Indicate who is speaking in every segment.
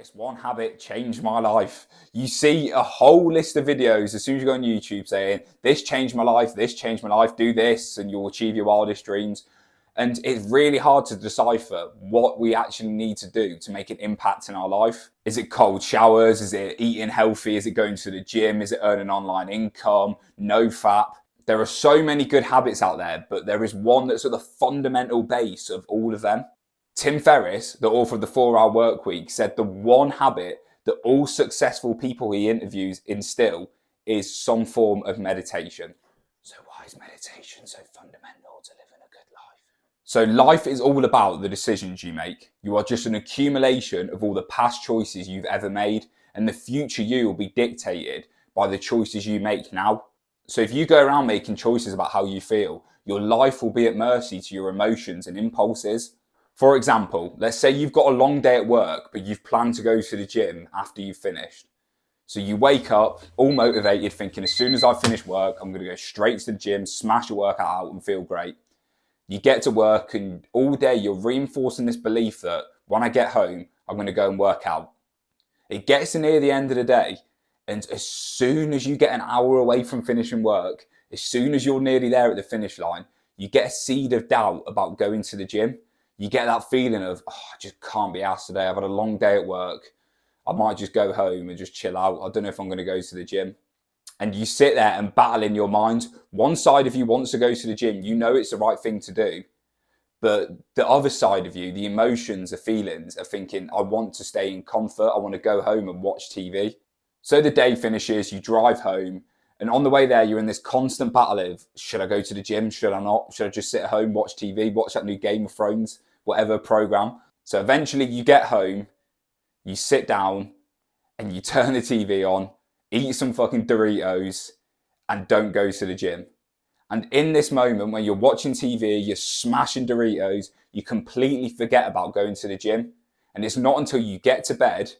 Speaker 1: This one habit changed my life. You see a whole list of videos as soon as you go on YouTube saying, this changed my life, do this, and you'll achieve your wildest dreams. And it's really hard to decipher what we actually need to do to make an impact in our life. Is it cold showers? Is it eating healthy? Is it going to the gym? Is it earning online income? No fap? There are so many good habits out there, but there is one that's at the fundamental base of all of them. Tim Ferriss, the author of the 4-Hour Workweek, said the one habit that all successful people he interviews instill is some form of meditation. So why is meditation so fundamental to living a good life? So life is all about the decisions you make. You are just an accumulation of all the past choices you've ever made, and the future you will be dictated by the choices you make now. So if you go around making choices about how you feel, your life will be at mercy to your emotions and impulses. For example, let's say you've got a long day at work, but you've planned to go to the gym after you've finished. So you wake up all motivated, thinking as soon as I finish work, I'm going to go straight to the gym, smash a workout out and feel great. You get to work and all day you're reinforcing this belief that when I get home, I'm going to go and work out. It gets to near the end of the day, and as soon as you get an hour away from finishing work, as soon as you're nearly there at the finish line, you get a seed of doubt about going to the gym. You get that feeling of, I just can't be asked today. I've had a long day at work. I might just go home and just chill out. I don't know if I'm going to go to the gym. And you sit there and battle in your mind. One side of you wants to go to the gym. You know it's the right thing to do. But the other side of you, the emotions, the feelings are thinking, I want to stay in comfort. I want to go home and watch TV. So the day finishes, you drive home. And on the way there, you're in this constant battle of, should I go to the gym? Should I not? Should I just sit at home, watch TV, watch that new Game of Thrones, whatever program? So eventually you get home, you sit down and you turn the TV on, eat some fucking Doritos and don't go to the gym. And in this moment when you're watching TV, you're smashing Doritos, you completely forget about going to the gym. And it's not until you get to bed,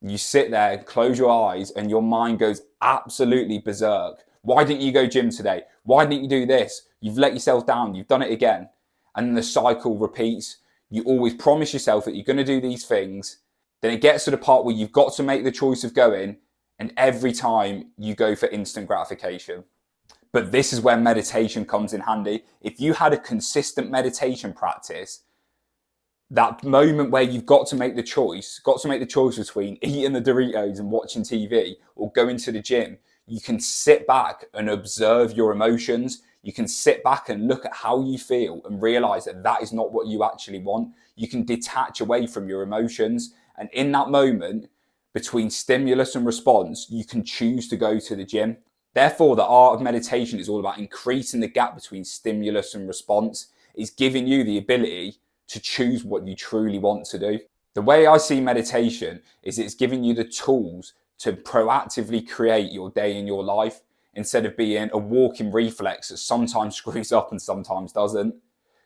Speaker 1: you sit there, close your eyes, and your mind goes absolutely berserk. Why didn't you go gym today? Why didn't you do this? You've let yourself down. You've done it again. And the cycle repeats. You always promise yourself that you're going to do these things. Then it gets to the part where you've got to make the choice of going. And every time you go for instant gratification. But this is where meditation comes in handy. If you had a consistent meditation practice, that moment where you've got to make the choice between eating the Doritos and watching TV or going to the gym, you can sit back and observe your emotions. You can sit back and look at how you feel and realize that that is not what you actually want. You can detach away from your emotions. And in that moment, between stimulus and response, you can choose to go to the gym. Therefore, the art of meditation is all about increasing the gap between stimulus and response. It's giving you the ability to choose what you truly want to do. The way I see meditation is it's giving you the tools to proactively create your day in your life instead of being a walking reflex that sometimes screws up and sometimes doesn't.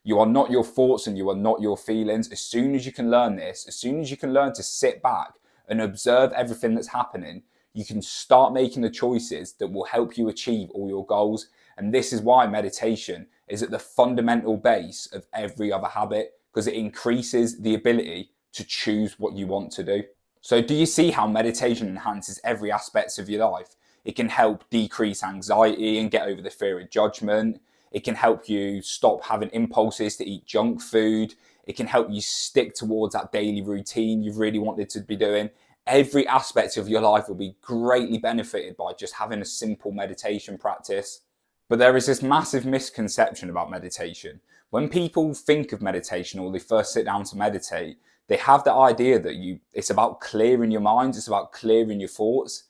Speaker 1: You are not your thoughts and you are not your feelings. As soon as you can learn this, as soon as you can learn to sit back and observe everything that's happening, you can start making the choices that will help you achieve all your goals. And this is why meditation is at the fundamental base of every other habit, because it increases the ability to choose what you want to do. So do you see how meditation enhances every aspect of your life? It can help decrease anxiety and get over the fear of judgment. It can help you stop having impulses to eat junk food. It can help you stick towards that daily routine you've really wanted to be doing. Every aspect of your life will be greatly benefited by just having a simple meditation practice. But there is this massive misconception about meditation. When people think of meditation or they first sit down to meditate, they have the idea that it's about clearing your mind, it's about clearing your thoughts.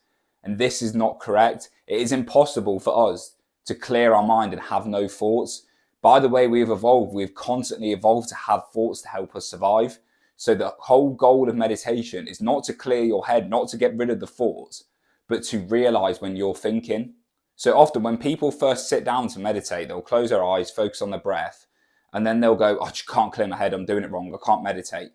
Speaker 1: And this is not correct. It is impossible for us to clear our mind and have no thoughts. By the way we've evolved, we've constantly evolved to have thoughts to help us survive. So the whole goal of meditation is not to clear your head, not to get rid of the thoughts, but to realize when you're thinking. So often when people first sit down to meditate, they'll close their eyes, focus on their breath, and then they'll go, I just can't clear my head, I'm doing it wrong, I can't meditate.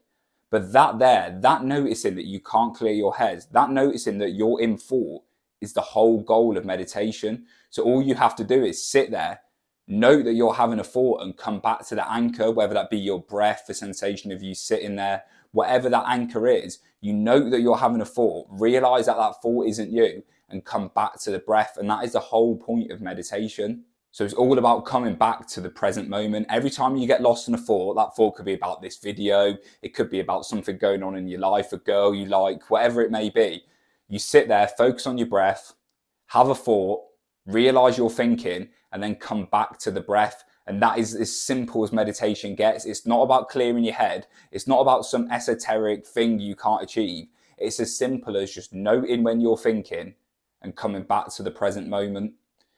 Speaker 1: But that noticing that you can't clear your head, that noticing that you're in thought is the whole goal of meditation. So all you have to do is sit there, note that you're having a thought and come back to the anchor, whether that be your breath, the sensation of you sitting there, whatever that anchor is, you know that you're having a thought, realize that that thought isn't you, and come back to the breath. And that is the whole point of meditation. So it's all about coming back to the present moment. Every time you get lost in a thought, that thought could be about this video, it could be about something going on in your life, a girl you like, whatever it may be. You sit there, focus on your breath, have a thought, realize you're thinking, and then come back to the breath. And that is as simple as meditation gets. It's not about clearing your head. It's not about some esoteric thing you can't achieve. It's as simple as just noting when you're thinking and coming back to the present moment.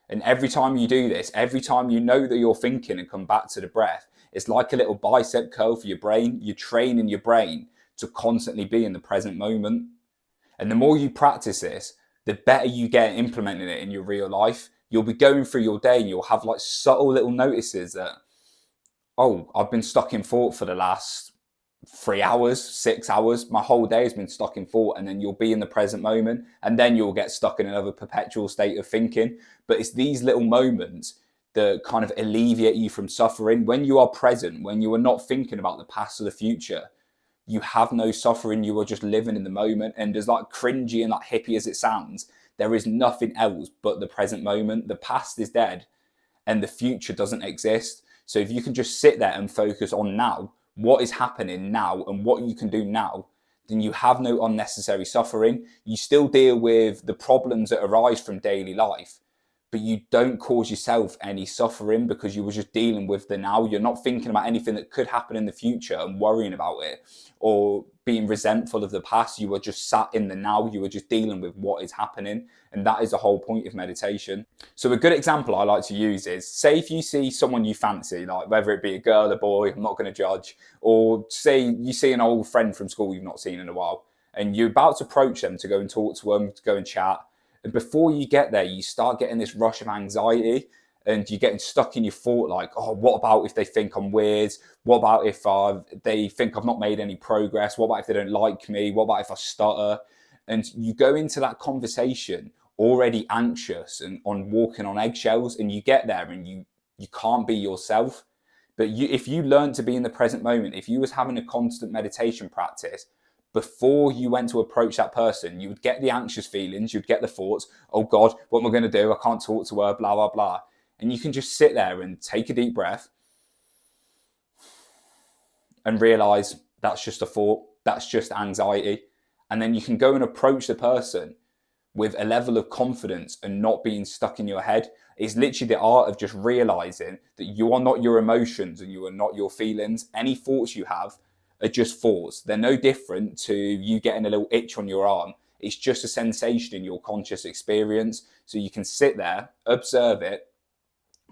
Speaker 1: And every time you do this, every time you know that you're thinking and come back to the breath, it's like a little bicep curl for your brain. You're training your brain to constantly be in the present moment. And the more you practice this, the better you get at implementing it in your real life. You'll be going through your day and you'll have like subtle little notices that, oh, I've been stuck in thought for the last 3 hours, 6 hours, my whole day has been stuck in thought. And then you'll be in the present moment, and then you'll get stuck in another perpetual state of thinking. But it's these little moments that kind of alleviate you from suffering. When you are present, when you are not thinking about the past or the future, you have no suffering. You are just living in the moment. And as like cringy and like hippie as it sounds, there is nothing else but the present moment. The past is dead and the future doesn't exist. So if you can just sit there and focus on now, what is happening now and what you can do now, then you have no unnecessary suffering. You still deal with the problems that arise from daily life, but you don't cause yourself any suffering because you were just dealing with the now. You're not thinking about anything that could happen in the future and worrying about it or being resentful of the past. You were just sat in the now. You were just dealing with what is happening. And that is the whole point of meditation. So a good example I like to use is, say if you see someone you fancy, like whether it be a girl, a boy, I'm not going to judge, or say you see an old friend from school you've not seen in a while, and you're about to approach them to go and talk to them, to go and chat. And before you get there, you start getting this rush of anxiety and you're getting stuck in your thought like, oh, what about if they think I'm weird? What about if they think I've not made any progress? What about if they don't like me? What about if I stutter? And you go into that conversation already anxious and on walking on eggshells, and you get there and you can't be yourself. But if you learn to be in the present moment, if you was having a constant meditation practice, before you went to approach that person, you would get the anxious feelings, you'd get the thoughts, oh God, what am I going to do? I can't talk to her, blah, blah, blah. And you can just sit there and take a deep breath and realize that's just a thought, that's just anxiety. And then you can go and approach the person with a level of confidence and not being stuck in your head. It's literally the art of just realizing that you are not your emotions and you are not your feelings. Any thoughts you have are just thoughts. They're no different to you getting a little itch on your arm. It's just a sensation in your conscious experience. So you can sit there, observe it,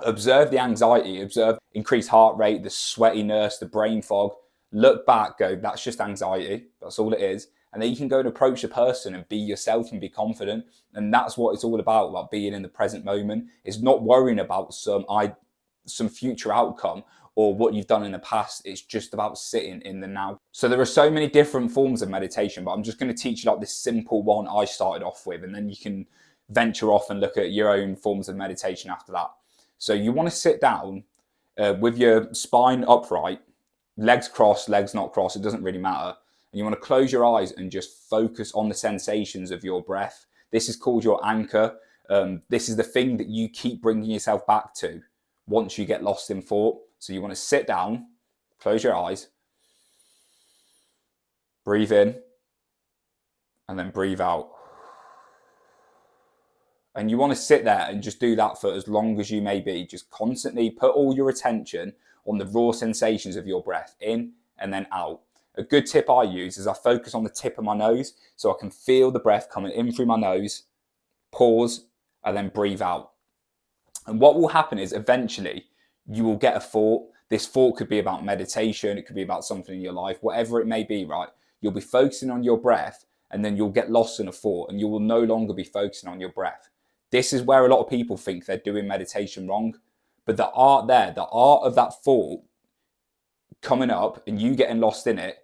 Speaker 1: observe the anxiety, observe increased heart rate, the sweatiness, the brain fog, look back, go, that's just anxiety. That's all it is. And then you can go and approach a person and be yourself and be confident. And that's what it's all about being in the present moment. It's not worrying about some future outcome or what you've done in the past. It's just about sitting in the now. So there are so many different forms of meditation, but I'm just going to teach you like this simple one I started off with, and then you can venture off and look at your own forms of meditation after that. So you want to sit down with your spine upright, legs crossed, legs not crossed, it doesn't really matter. And you want to close your eyes and just focus on the sensations of your breath. This is called your anchor. This is the thing that you keep bringing yourself back to once you get lost in thought. So you want to sit down, close your eyes, breathe in, and then breathe out. And you want to sit there and just do that for as long as you may be. Just constantly put all your attention on the raw sensations of your breath, in and then out. A good tip I use is I focus on the tip of my nose so I can feel the breath coming in through my nose, pause, and then breathe out. And what will happen is eventually you will get a thought. This thought could be about meditation, it could be about something in your life, whatever it may be, right? You'll be focusing on your breath and then you'll get lost in a thought and you will no longer be focusing on your breath. This is where a lot of people think they're doing meditation wrong. But the art there, the art of that thought coming up and you getting lost in it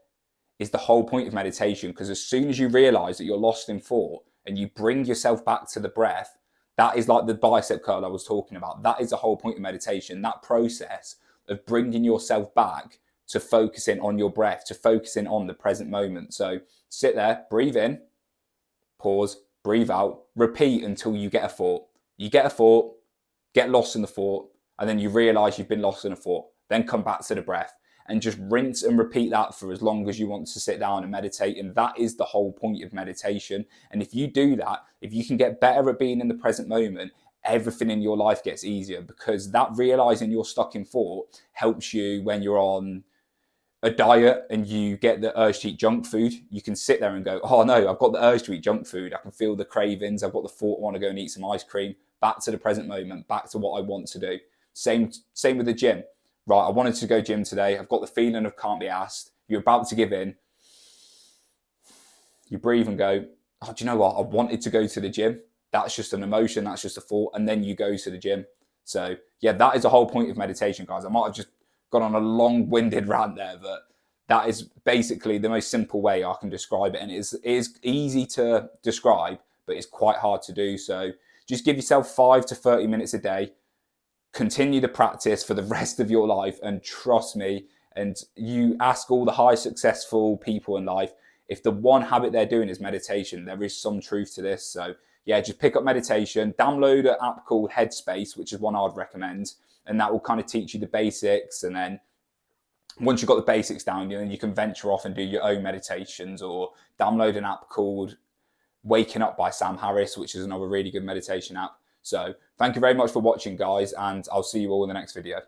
Speaker 1: is the whole point of meditation. Because as soon as you realize that you're lost in thought and you bring yourself back to the breath, that is like the bicep curl I was talking about. That is the whole point of meditation. That process of bringing yourself back to focusing on your breath, to focusing on the present moment. So sit there, breathe in, pause, breathe out, repeat until you get a thought. You get a thought, get lost in the thought, and then you realize you've been lost in a thought. Then come back to the breath and just rinse and repeat that for as long as you want to sit down and meditate. And that is the whole point of meditation. And if you do that, if you can get better at being in the present moment, everything in your life gets easier, because that realizing you're stuck in thought helps you when you're on a diet and you get the urge to eat junk food. You can sit there and go, oh no, I've got the urge to eat junk food. I can feel the cravings. I've got the thought, I want to go and eat some ice cream. Back to the present moment, back to what I want to do. Same with the gym. Right, I wanted to go gym today. I've got the feeling of can't be asked. You're about to give in. You breathe and go, oh, do you know what? I wanted to go to the gym. That's just an emotion. That's just a thought. And then you go to the gym. So yeah, that is the whole point of meditation, guys. I might have just gone on a long-winded rant there, but that is basically the most simple way I can describe it. And it is easy to describe, but it's quite hard to do. So just give yourself 5 to 30 minutes a day. Continue the practice for the rest of your life, and trust me, and you ask all the high successful people in life, if the one habit they're doing is meditation, there is some truth to this. So yeah, just pick up meditation, download an app called Headspace, which is one I'd recommend, and that will kind of teach you the basics. And then once you've got the basics down, you can venture off and do your own meditations, or download an app called Waking Up by Sam Harris, which is another really good meditation app. So thank you very much for watching, guys, and I'll see you all in the next video.